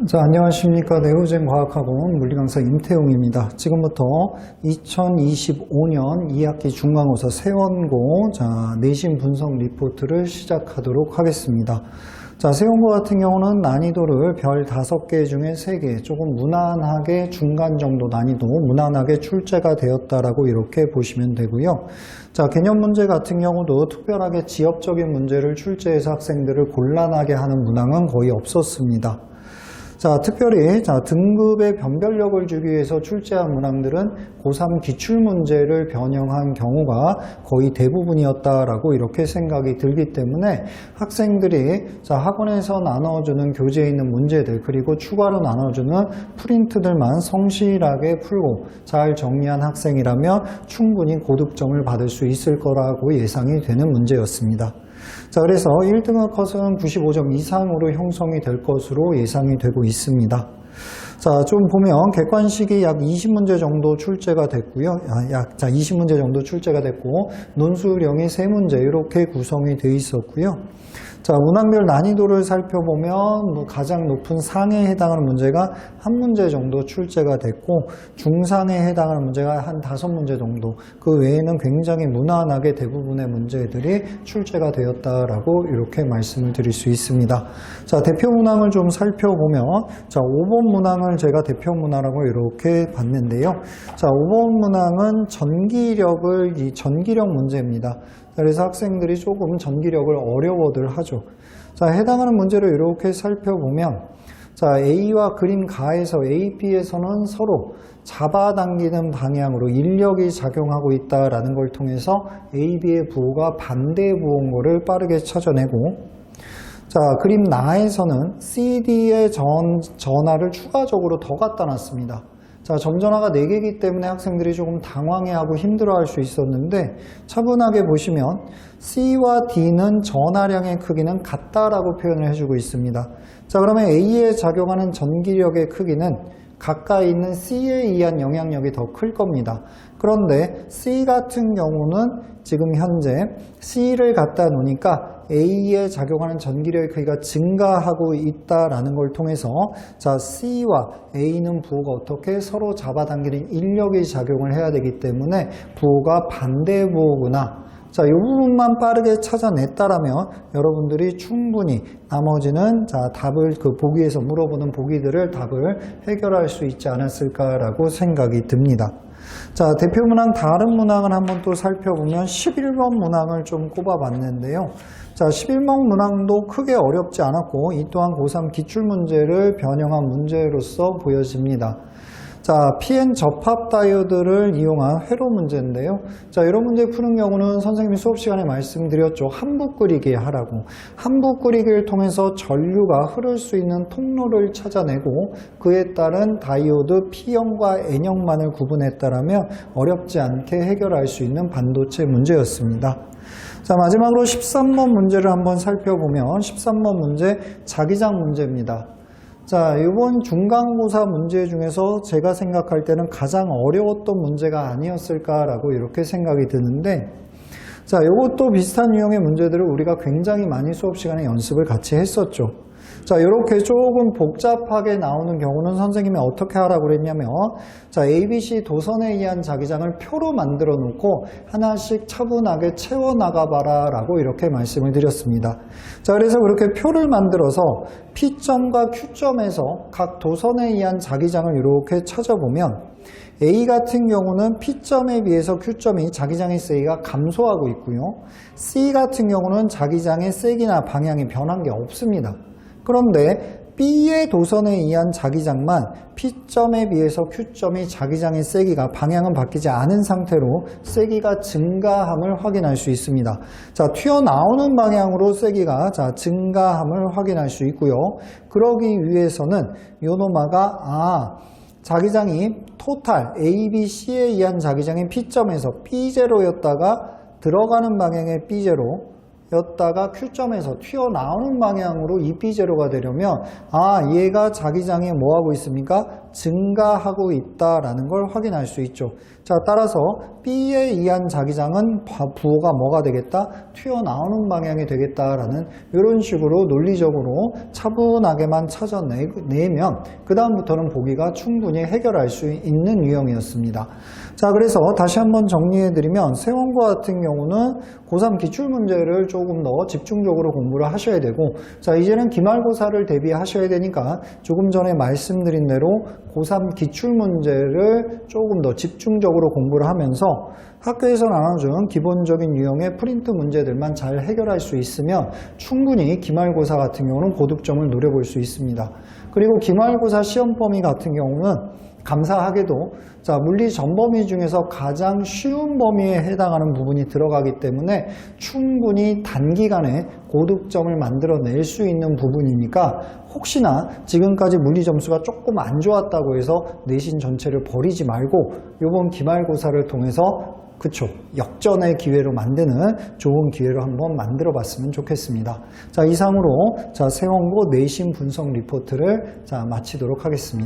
자, 안녕하십니까. 내후젠 과학학원 물리강사 임태웅입니다. 지금부터 2025년 2학기 중간고사 세원고 내신 분석 리포트를 시작하도록 하겠습니다. 자, 세원고 같은 경우는 난이도를 별 5개 중에 3개, 조금 무난하게 중간 정도 난이도, 무난하게 출제가 되었다라고 이렇게 보시면 되고요. 자, 개념 문제 같은 경우도 특별하게 지엽적인 문제를 출제해서 학생들을 곤란하게 하는 문항은 거의 없었습니다. 자, 특별히 등급의 변별력을 주기 위해서 출제한 문항들은 고3 기출문제를 변형한 경우가 거의 대부분이었다라고 이렇게 생각이 들기 때문에 학생들이 학원에서 나눠주는 교재에 있는 문제들 그리고 추가로 나눠주는 프린트들만 성실하게 풀고 잘 정리한 학생이라면 충분히 고득점을 받을 수 있을 거라고 예상이 되는 문제였습니다. 자, 그래서 1등급 컷은 95점 이상으로 형성이 될 것으로 예상이 되고 있습니다. 자, 좀 보면 객관식이 약 20문제 정도 출제가 됐고요. 20문제 정도 출제가 됐고 논술형이 3문제 이렇게 구성이 되어 있었고요. 자, 문항별 난이도를 살펴보면 가장 높은 상에 해당하는 문제가 1문제 정도 출제가 됐고 중상에 해당하는 문제가 한 5문제 정도, 그 외에는 굉장히 무난하게 대부분의 문제들이 출제가 되었다라고 이렇게 말씀을 드릴 수 있습니다. 자, 대표 문항을 좀 살펴보면 5번 문항을 제가 대표 문항이라고 이렇게 봤는데요. 자, 5번 문항은 전기력 문제입니다. 그래서 학생들이 조금 전기력을 어려워들 하죠. 자, 해당하는 문제를 이렇게 살펴보면 A와 그림 가에서 A, B에서는 서로 잡아당기는 방향으로 인력이 작용하고 있다라는 걸 통해서 A, B의 부호가 반대 부호인 거를 빠르게 찾아내고, 자, 그림 나에서는 C, D의 전하를 추가적으로 더 갖다 놨습니다. 자, 점전화가 4개이기 때문에 학생들이 조금 당황해하고 힘들어할 수 있었는데 차분하게 보시면 C와 D는 전하량의 크기는 같다라고 표현을 해주고 있습니다. 자, 그러면 A에 작용하는 전기력의 크기는 가까이 있는 C에 의한 영향력이 더 클 겁니다. 그런데 C 같은 경우는 지금 현재 C를 갖다 놓으니까 A에 작용하는 전기력의 크기가 증가하고 있다라는 걸 통해서 C와 A는 부호가 어떻게 서로 잡아당기는 인력이 작용을 해야 되기 때문에 부호가 반대 부호구나. 자, 이 부분만 빠르게 찾아냈다라면 여러분들이 충분히 나머지는 답을 보기에서 물어보는 보기들을 답을 해결할 수 있지 않았을까라고 생각이 듭니다. 자, 대표 문항 다른 문항을 한번 또 살펴보면 11번 문항을 좀 꼽아봤는데요. 자, 11번 문항도 크게 어렵지 않았고 이 또한 고3 기출문제를 변형한 문제로서 보여집니다. 자, PN 접합 다이오드를 이용한 회로 문제인데요. 자, 이런 문제 푸는 경우는 선생님이 수업 시간에 말씀드렸죠. 한북 그리기 하라고. 한북 그리기를 통해서 전류가 흐를 수 있는 통로를 찾아내고 그에 따른 다이오드 P형과 N형만을 구분했다라면 어렵지 않게 해결할 수 있는 반도체 문제였습니다. 자, 마지막으로 13번 문제를 한번 살펴보면 13번 문제 자기장 문제입니다. 자, 이번 중간고사 문제 중에서 제가 생각할 때는 가장 어려웠던 문제가 아니었을까라고 이렇게 생각이 드는데, 자, 이것도 비슷한 유형의 문제들을 우리가 굉장히 많이 수업 시간에 연습을 같이 했었죠. 자, 이렇게 조금 복잡하게 나오는 경우는 선생님이 어떻게 하라고 그랬냐면, 자, ABC 도선에 의한 자기장을 표로 만들어 놓고 하나씩 차분하게 채워나가 봐라 라고 이렇게 말씀을 드렸습니다. 자, 그래서 그렇게 표를 만들어서 P점과 Q점에서 각 도선에 의한 자기장을 이렇게 찾아보면 A 같은 경우는 P점에 비해서 Q점이 자기장의 세기가 감소하고 있고요. C 같은 경우는 자기장의 세기나 방향이 변한 게 없습니다. 그런데 B의 도선에 의한 자기장만 P점에 비해서 Q점이 자기장의 세기가 방향은 바뀌지 않은 상태로 세기가 증가함을 확인할 수 있습니다. 자, 튀어나오는 방향으로 세기가 증가함을 확인할 수 있고요. 그러기 위해서는 요노마가 자기장이 토탈 A, B, C에 의한 자기장이 P점에서 B0였다가 들어가는 방향의 B0 였다가 Q점에서 튀어나오는 방향으로 EP제로가 되려면 얘가 자기장에 뭐하고 있습니까? 증가하고 있다라는 걸 확인할 수 있죠. 자, 따라서 B에 의한 자기장은 부호가 뭐가 되겠다? 튀어나오는 방향이 되겠다라는 이런 식으로 논리적으로 차분하게만 찾아내면 그 다음부터는 보기가 충분히 해결할 수 있는 유형이었습니다. 자, 그래서 다시 한번 정리해드리면 세원고 같은 경우는 고3 기출문제를 조금 더 집중적으로 공부를 하셔야 되고, 자, 이제는 기말고사를 대비하셔야 되니까 조금 전에 말씀드린 대로 고3 기출문제를 조금 더 집중적으로 공부를 하면서 학교에서 나눠준 기본적인 유형의 프린트 문제들만 잘 해결할 수 있으면 충분히 기말고사 같은 경우는 고득점을 노려볼 수 있습니다. 그리고 기말고사 시험 범위 같은 경우는 감사하게도 자, 물리 전 범위 중에서 가장 쉬운 범위에 해당하는 부분이 들어가기 때문에 충분히 단기간에 고득점을 만들어낼 수 있는 부분이니까 혹시나 지금까지 물리 점수가 조금 안 좋았다고 해서 내신 전체를 버리지 말고 이번 기말고사를 통해서 역전의 기회로 만드는 좋은 기회로 한번 만들어 봤으면 좋겠습니다. 자, 이상으로 세원고 내신 분석 리포트를 마치도록 하겠습니다.